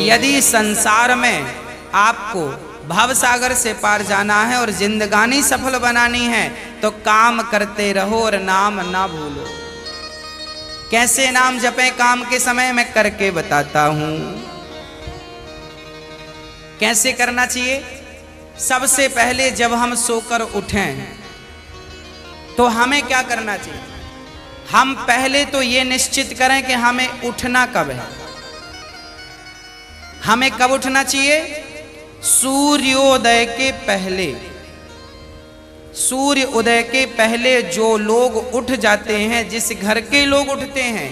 यदि संसार में आपको भव सागर से पार जाना है और जिंदगानी सफल बनानी है तो काम करते रहो और नाम ना भूलो। कैसे नाम जपें काम के समय, मैं करके बताता हूं। कैसे करना चाहिए? सबसे पहले जब हम सोकर उठें तो हमें क्या करना चाहिए? हम पहले तो ये निश्चित करें कि हमें उठना कब है। हमें कब उठना चाहिए? सूर्योदय के पहले। सूर्य उदय के पहले जो लोग उठ जाते हैं, जिस घर के लोग उठते हैं,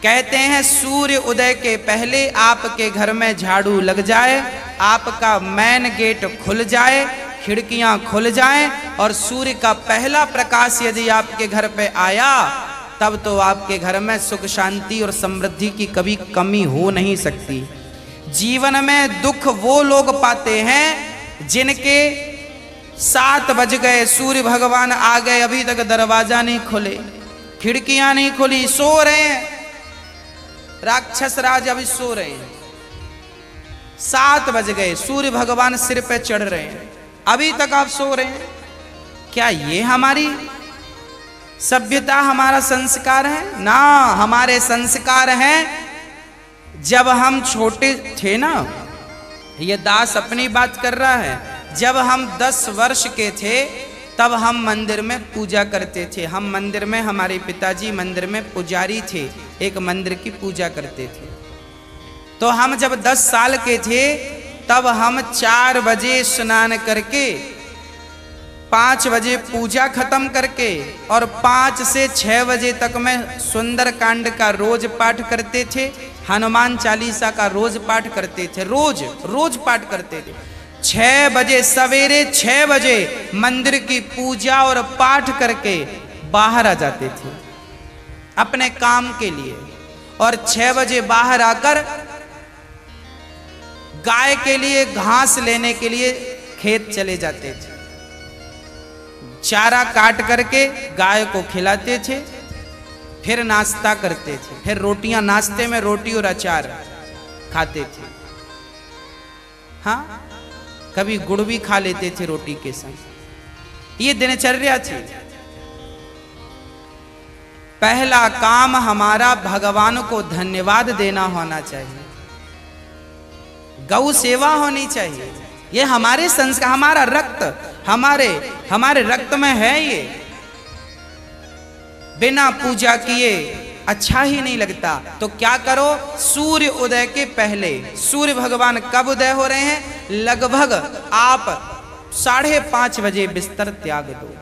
कहते हैं सूर्य उदय के पहले आपके घर में झाड़ू लग जाए, आपका मेन गेट खुल जाए, खिड़कियां खुल जाएं और सूर्य का पहला प्रकाश यदि आपके घर पे आया, तब तो आपके घर में सुख शांति और समृद्धि की कभी कमी हो नहीं सकती। जीवन में दुख वो लोग पाते हैं जिनके 7 बज गए, सूर्य भगवान आ गए, अभी तक दरवाजा नहीं खुले, खिड़कियां नहीं खुली, सो रहे हैं, राक्षस राज अभी सो रहे हैं। 7 बज गए, सूर्य भगवान सिर पे चढ़ रहे हैं, अभी तक आप सो रहे हैं। क्या ये हमारी सभ्यता, हमारा संस्कार है? ना, हमारे संस्कार हैं जब हम छोटे थे ना, ये दास अपनी बात कर रहा है, जब हम 10 वर्ष के थे तब हम मंदिर में पूजा करते थे। हम मंदिर में, हमारे पिताजी मंदिर में पुजारी थे, एक मंदिर की पूजा करते थे। तो हम जब 10 साल के थे तब हम 4 बजे स्नान करके 5 बजे पूजा खत्म करके और 5 से 6 बजे तक में सुंदर कांड का रोज पाठ करते थे, हनुमान चालीसा का रोज पाठ करते थे, रोज पाठ करते थे। 6 बजे, सवेरे 6 बजे मंदिर की पूजा और पाठ करके बाहर आ जाते थे अपने काम के लिए, और 6 बजे बाहर आकर गाय के लिए घास लेने के लिए खेत चले जाते थे। चारा काट करके गाय को खिलाते थे, फिर नाश्ता करते थे, फिर रोटियां, नाश्ते में रोटी और अचार खाते थे। हाँ, कभी गुड़ भी खा लेते थे रोटी के संग। ये दिनचर्या थी। पहला काम हमारा भगवान को धन्यवाद देना होना चाहिए, गौ सेवा होनी चाहिए। ये हमारे संस्कार, हमारा रक्त, हमारे रक्त में है ये। बिना पूजा किए अच्छा ही नहीं लगता। तो क्या करो? सूर्य उदय के पहले, सूर्य भगवान कब उदय हो रहे हैं? लगभग आप 5:30 बजे बिस्तर त्याग दो।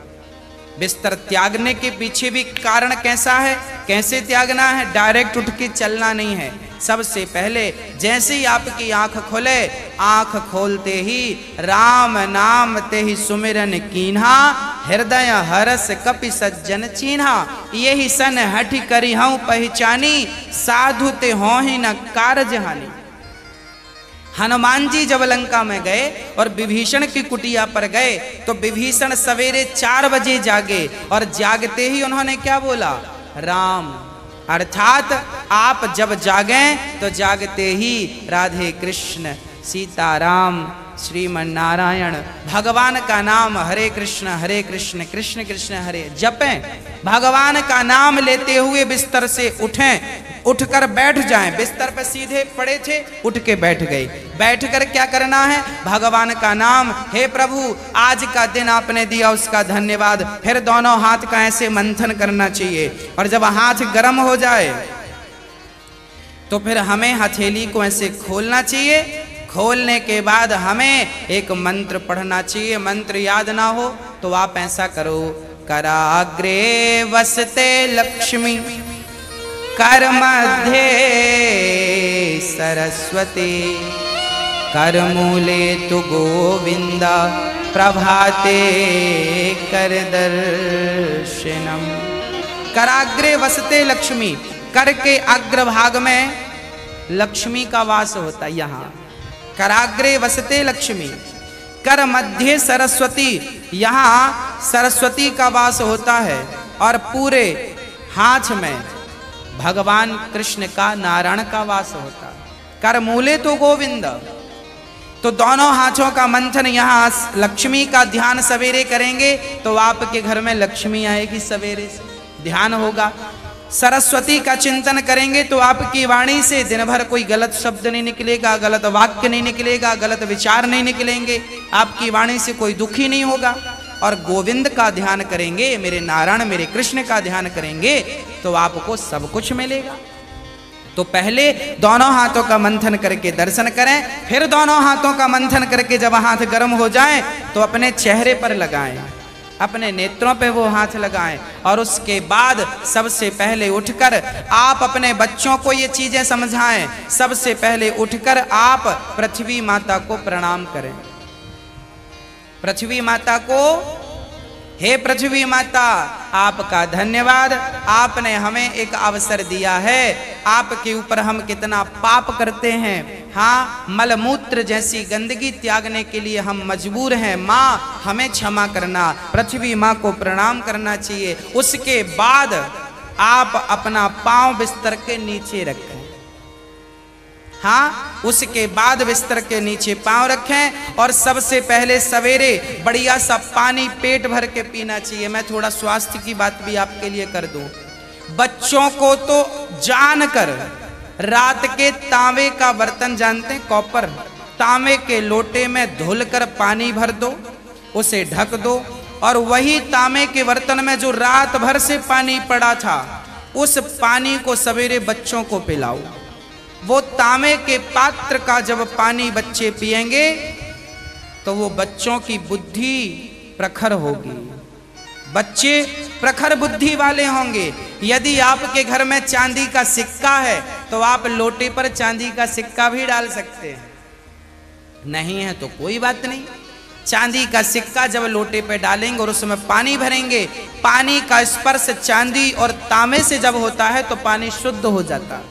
बिस्तर त्यागने के पीछे भी कारण कैसा है, कैसे त्यागना है? डायरेक्ट उठ के चलना नहीं है। सबसे पहले जैसे ही आपकी आंख खोले, आंख खोलते ही राम नाम ते ही सुमिरन कीन्हा, हृदय हरस कपि सज्जन चीन्हा, यही सन हठ करी हूं पहचानी, साधु ते हो ही न कारज हानि। हनुमान जी जब लंका में गए और विभीषण की कुटिया पर गए तो विभीषण सवेरे 4 बजे जागे और जागते ही उन्होंने क्या बोला? राम। अर्थात आप जब जागें तो जागते ही राधे कृष्ण, सीताराम, श्रीमन नारायण, भगवान का नाम हरे कृष्ण कृष्ण कृष्ण हरे जपें। भगवान का नाम लेते हुए बिस्तर से उठें, उठकर बैठ जाएं। बिस्तर पर सीधे पड़े थे, उठ के बैठ गए। बैठकर क्या करना है? भगवान का नाम, हे प्रभु आज का दिन आपने दिया उसका धन्यवाद। फिर दोनों हाथ का ऐसे मंथन करना चाहिए और जब हाथ गर्म हो जाए तो फिर हमें हथेली को ऐसे खोलना चाहिए। खोलने के बाद हमें एक मंत्र पढ़ना चाहिए। मंत्र याद ना हो तो आप ऐसा करो, कराग्रे वसते लक्ष्मी, कर मध्य सरस्वती, कर मूले तु गोविंदा, प्रभाते कर दर्शनम। कराग्रे वसते लक्ष्मी, कर के अग्रभाग में लक्ष्मी का वास होता है। यहाँ कराग्रे वसते लक्ष्मी, कर मध्य सरस्वती, यहाँ सरस्वती का वास होता है और पूरे हाथ में भगवान कृष्ण का, नारायण का वास होता है। कर मूले तो गोविंद। तो दोनों हाथों का मंथन, यहाँ लक्ष्मी का ध्यान सवेरे करेंगे तो आपके घर में लक्ष्मी आएगी, सवेरे से ध्यान होगा। सरस्वती का चिंतन करेंगे तो आपकी वाणी से दिन भर कोई गलत शब्द नहीं निकलेगा, गलत वाक्य नहीं निकलेगा, गलत विचार नहीं निकलेंगे, आपकी वाणी से कोई दुखी नहीं होगा। और गोविंद का ध्यान करेंगे, मेरे नारायण मेरे कृष्ण का ध्यान करेंगे तो आपको सब कुछ मिलेगा। तो पहले दोनों हाथों का मंथन करके दर्शन करें, फिर दोनों हाथों का मंथन करके जब हाथ गर्म हो जाए तो अपने चेहरे पर लगाएं, अपने नेत्रों पे वो हाथ लगाएं। और उसके बाद सबसे पहले उठकर आप अपने बच्चों को ये चीजें समझाएं। सबसे पहले उठकर आप पृथ्वी माता को प्रणाम करें। पृथ्वी माता को, हे पृथ्वी माता आपका धन्यवाद, आपने हमें एक अवसर दिया है। आपके ऊपर हम कितना पाप करते हैं, हाँ मलमूत्र जैसी गंदगी त्यागने के लिए हम मजबूर हैं। माँ हमें क्षमा करना, पृथ्वी माँ को प्रणाम करना चाहिए। उसके बाद आप अपना पांव बिस्तर के नीचे रखें, हाँ उसके बाद बिस्तर के नीचे पांव रखें। और सबसे पहले सवेरे बढ़िया सा पानी पेट भर के पीना चाहिए। मैं थोड़ा स्वास्थ्य की बात भी आपके लिए कर दूं। बच्चों को तो जानकर रात के तांबे का बर्तन जानते हैं, कॉपर, तांबे के लोटे में धुलकर पानी भर दो, उसे ढक दो और वही तांबे के बर्तन में जो रात भर से पानी पड़ा था उस पानी को सवेरे बच्चों को पिलाओ। वो तांबे के पात्र का जब पानी बच्चे पिएंगे तो वो बच्चों की बुद्धि प्रखर होगी, बच्चे प्रखर बुद्धि वाले होंगे। यदि आपके घर में चांदी का सिक्का है तो आप लोटे पर चांदी का सिक्का भी डाल सकते हैं, नहीं है तो कोई बात नहीं। चांदी का सिक्का जब लोटे पे डालेंगे और उसमें पानी भरेंगे, पानी का स्पर्श चांदी और तांबे से जब होता है तो पानी शुद्ध हो जाता है,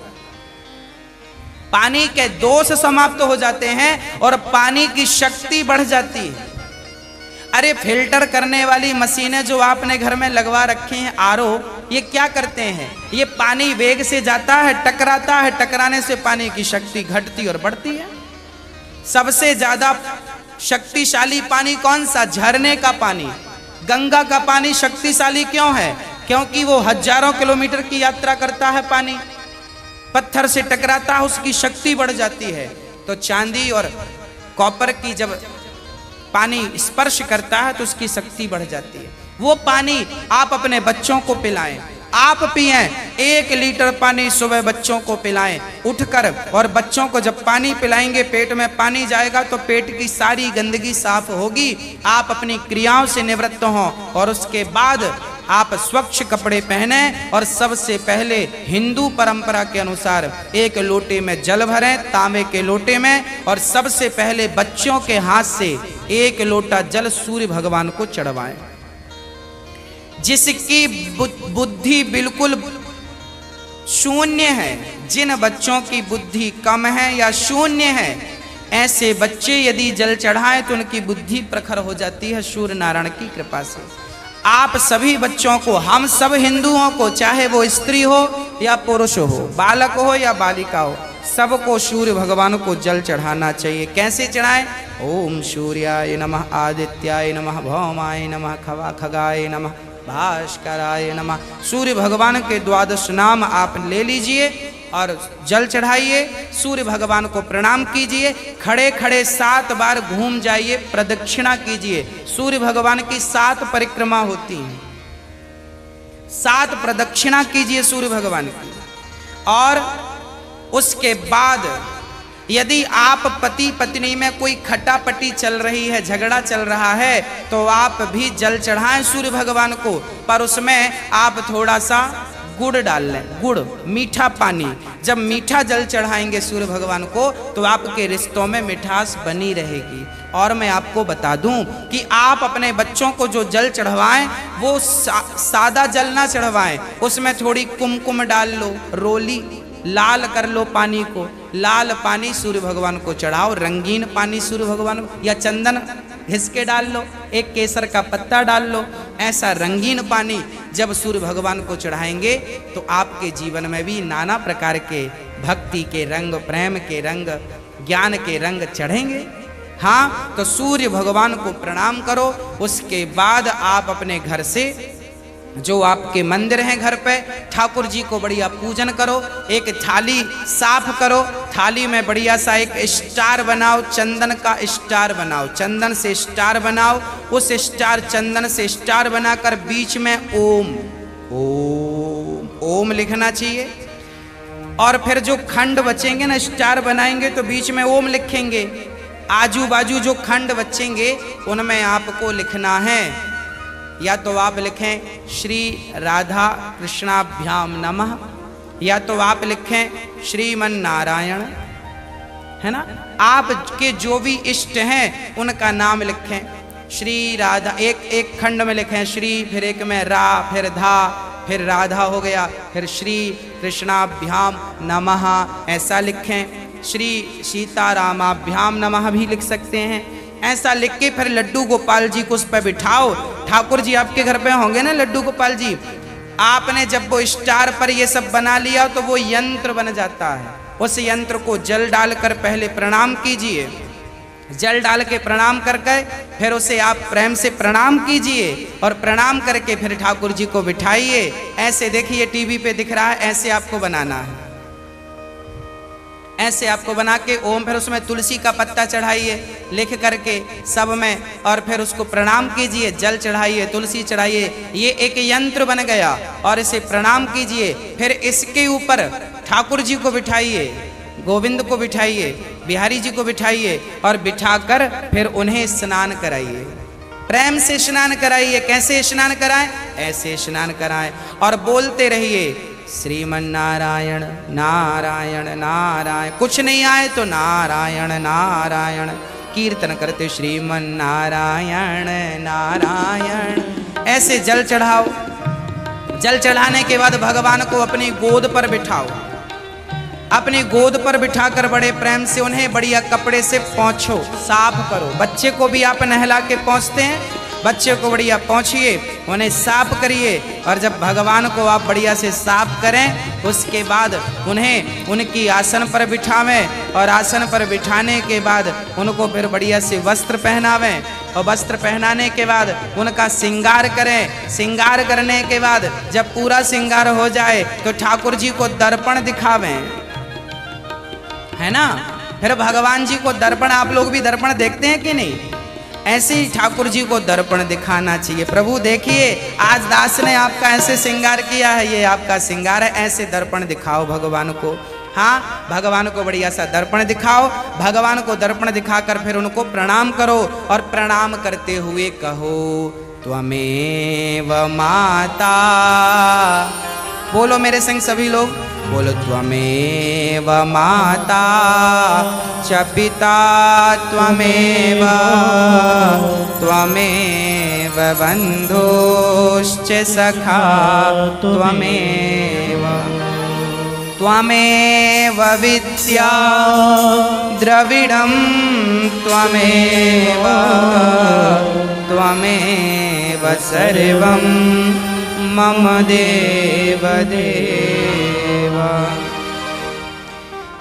पानी के दोष समाप्त हो जाते हैं और पानी की शक्ति बढ़ जाती है। अरे फिल्टर करने वाली मशीनें जो आपने घर में लगवा रखी हैं, आरओ, ये क्या करते हैं? ये पानी वेग से जाता है, टकराता है, टकराने से पानी की शक्ति घटती और बढ़ती है। सबसे ज्यादा शक्तिशाली पानी कौन सा? झरने का पानी। गंगा का पानी शक्तिशाली क्यों है? क्योंकि वो हजारों किलोमीटर की यात्रा करता है, पानी पत्थर से टकराता है, उसकी शक्ति बढ़ जाती है। तो चांदी और कॉपर की जब पानी स्पर्श करता है तो उसकी शक्ति बढ़ जाती है। वो पानी आप अपने बच्चों को पिलाएं, आप पिएं। 1 लीटर पानी सुबह बच्चों को पिलाएं उठकर। और बच्चों को जब पानी पिलाएंगे, पेट में पानी जाएगा तो पेट की सारी गंदगी साफ होगी, आप अपनी क्रियाओं से निवृत्त हों। और उसके बाद आप स्वच्छ कपड़े पहने और सबसे पहले हिंदू परंपरा के अनुसार 1 लोटे में जल भरें, तांबे के लोटे में, और सबसे पहले बच्चों के हाथ से 1 लोटा जल सूर्य भगवान को चढ़वाएं। जिसकी बुद्धि बिल्कुल शून्य है, जिन बच्चों की बुद्धि कम है या शून्य है, ऐसे बच्चे यदि जल चढ़ाएं तो उनकी बुद्धि प्रखर हो जाती है सूर्य नारायण की कृपा से। आप सभी बच्चों को, हम सब हिंदुओं को, चाहे वो स्त्री हो या पुरुष हो, बालक हो या बालिका हो, सबको सूर्य भगवान को जल चढ़ाना चाहिए। कैसे चढ़ाएं? ओम सूर्याय नमः, आदित्याय नमः, भौमाय नमः, खगाय नमः, भास्कराय नमः। सूर्य भगवान के 12 नाम आप ले लीजिए और जल चढ़ाइए, सूर्य भगवान को प्रणाम कीजिए, खड़े खड़े 7 बार घूम जाइए, प्रदक्षिणा कीजिए। सूर्य भगवान की 7 परिक्रमा होती हैं, 7 प्रदक्षिणा कीजिए सूर्य भगवान की। और उसके बाद यदि आप पति पत्नी में कोई खटापटी चल रही है, झगड़ा चल रहा है, तो आप भी जल चढ़ाएं सूर्य भगवान को, पर उसमें आप थोड़ा सा गुड़ डाल लें, गुड़, मीठा पानी। जब मीठा जल चढ़ाएंगे सूर्य भगवान को तो आपके रिश्तों में मिठास बनी रहेगी। और मैं आपको बता दूं कि आप अपने बच्चों को जो जल चढ़वाएं वो सादा जल ना चढ़वाएं, उसमें थोड़ी कुमकुम डाल लो, रोली लाल कर लो पानी को, लाल पानी सूर्य भगवान को चढ़ाओ, रंगीन पानी सूर्य भगवान को, या चंदन घिस के डाल लो, एक केसर का पत्ता डाल लो। ऐसा रंगीन पानी जब सूर्य भगवान को चढ़ाएंगे तो आपके जीवन में भी नाना प्रकार के भक्ति के रंग, प्रेम के रंग, ज्ञान के रंग चढ़ेंगे। हाँ, तो सूर्य भगवान को प्रणाम करो। उसके बाद आप अपने घर से, जो आपके मंदिर हैं घर पे, ठाकुर जी को बढ़िया पूजन करो। एक थाली साफ करो, थाली में बढ़िया सा एक स्टार बनाओ, चंदन का स्टार बनाओ, चंदन से स्टार बनाओ। उस स्टार, चंदन से स्टार बनाकर बीच में ओम ओम ओम लिखना चाहिए। और फिर जो खंड बचेंगे ना, स्टार बनाएंगे तो बीच में ओम लिखेंगे। आजू बाजू जो खंड बचेंगे उनमें आपको लिखना है, या तो आप लिखें श्री राधा कृष्णाभ्याम नमः, या तो आप लिखें श्रीमन नारायण, है ना। आपके जो भी इष्ट हैं उनका नाम लिखें। श्री राधा, एक खंड में लिखें श्री, फिर एक में रा, फिर धा, फिर राधा हो गया, फिर श्री कृष्णाभ्याम नमः ऐसा लिखें। श्री सीतारामाभ्याम नमः भी लिख सकते हैं। ऐसा लिख के फिर लड्डू गोपाल जी को उस पर बिठाओ। ठाकुर जी आपके घर पे होंगे ना, लड्डू गोपाल जी। आपने जब वो स्टार पर ये सब बना लिया तो वो यंत्र बन जाता है। उस यंत्र को जल डालकर पहले प्रणाम कीजिए। जल डाल के प्रणाम करके फिर उसे आप प्रेम से प्रणाम कीजिए, और प्रणाम करके फिर ठाकुर जी को बिठाइए। ऐसे देखिए टीवी पे दिख रहा है, ऐसे आपको बनाना है। ऐसे आपको बना के ओम, फिर उसमें तुलसी का पत्ता चढ़ाइए लिख करके सब में, और फिर उसको प्रणाम कीजिए। जल चढ़ाइए, तुलसी चढ़ाइए। ये एक यंत्र बन गया, और इसे प्रणाम कीजिए। फिर इसके ऊपर ठाकुर जी को बिठाइए, गोविंद को बिठाइए, बिहारी जी को बिठाइए, और बिठाकर फिर उन्हें स्नान कराइए। प्रेम से स्नान कराइए। कैसे स्नान कराएं? ऐसे स्नान कराएं, और बोलते रहिए श्रीमन नारायण नारायण नारायण। कुछ नहीं आए तो नारायण नारायण कीर्तन करते श्रीमन नारायण नारायण। ऐसे जल चढ़ाओ। जल चढ़ाने के बाद भगवान को अपनी गोद पर बिठाओ। अपनी गोद पर बिठाकर बड़े प्रेम से उन्हें बढ़िया कपड़े से पोंछो, साफ करो। बच्चे को भी आप नहला के पोंछते हैं, बच्चे को बढ़िया पोंछिए, उन्हें साफ करिए। और जब भगवान को आप बढ़िया से साफ करें, उसके बाद उन्हें उनकी आसन पर बिठावें, और आसन पर बिठाने के बाद उनको फिर बढ़िया से वस्त्र पहनावें, और वस्त्र पहनाने के बाद उनका श्रृंगार करें। श्रृंगार करने के बाद जब पूरा श्रृंगार हो जाए तो ठाकुर जी को दर्पण दिखावें, है ना। फिर भगवान जी को दर्पण, आप लोग भी दर्पण देखते हैं कि नहीं? ऐसे ही ठाकुर जी को दर्पण दिखाना चाहिए। प्रभु देखिए, आज दास ने आपका ऐसे श्रृंगार किया है, ये आपका श्रृंगार है। ऐसे दर्पण दिखाओ भगवान को। हाँ, भगवान को बढ़िया सा दर्पण दिखाओ। भगवान को दर्पण दिखाकर फिर उनको प्रणाम करो, और प्रणाम करते हुए कहो त्वमेव माता। बोलो मेरे संग सभी लोग, बोलो त्वमेव माता च पिता त्वमेव, त्वमेव बन्धुश्च सखा त्वमेव, त्वमेव विद्या द्रविडं त्वमेव, त्वमेव सर्वं मम देव देव।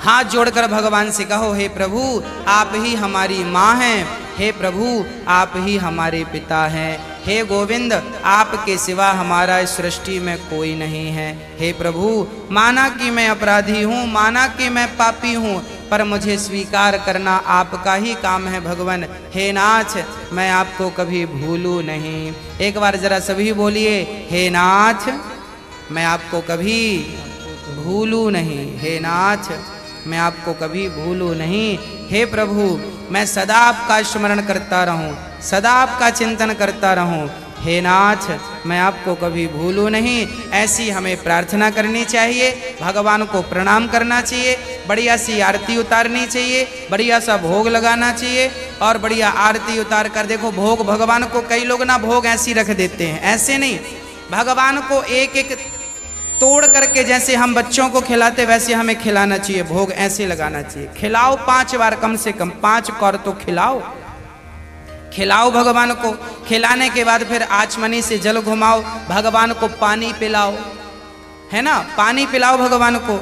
हाथ जोड़कर भगवान से कहो, हे प्रभु आप ही हमारी माँ हैं, हे प्रभु आप ही हमारे पिता हैं, हे गोविंद आपके सिवा हमारा इस सृष्टि में कोई नहीं है। हे प्रभु, माना कि मैं अपराधी हूँ, माना कि मैं पापी हूँ, पर मुझे स्वीकार करना आपका ही काम है भगवान। हे नाथ, मैं आपको कभी भूलूं नहीं। एक बार जरा सभी बोलिए, हे नाथ मैं आपको कभी भूलूं नहीं। हे नाथ मैं आपको कभी भूलूं नहीं। हे प्रभु, मैं सदा आपका स्मरण करता रहूं, सदा आपका चिंतन करता रहूं। हे नाथ, मैं आपको कभी भूलूं नहीं। ऐसी हमें प्रार्थना करनी चाहिए, भगवान को प्रणाम करना चाहिए, बढ़िया सी आरती उतारनी चाहिए, बढ़िया सा भोग लगाना चाहिए, और बढ़िया आरती उतार कर देखो भोग भगवान को, कई लोग ना भोग ऐसी रख देते हैं, ऐसे नहीं, भगवान को एक एक तोड़ करके जैसे हम बच्चों को खिलाते वैसे हमें खिलाना चाहिए। भोग ऐसे लगाना चाहिए। खिलाओ 5 बार, कम से कम 5 कौर तो खिलाओ, खिलाओ भगवान को। खिलाने के बाद फिर आचमनी से जल घुमाओ, भगवान को पानी पिलाओ, है ना, पानी पिलाओ भगवान को।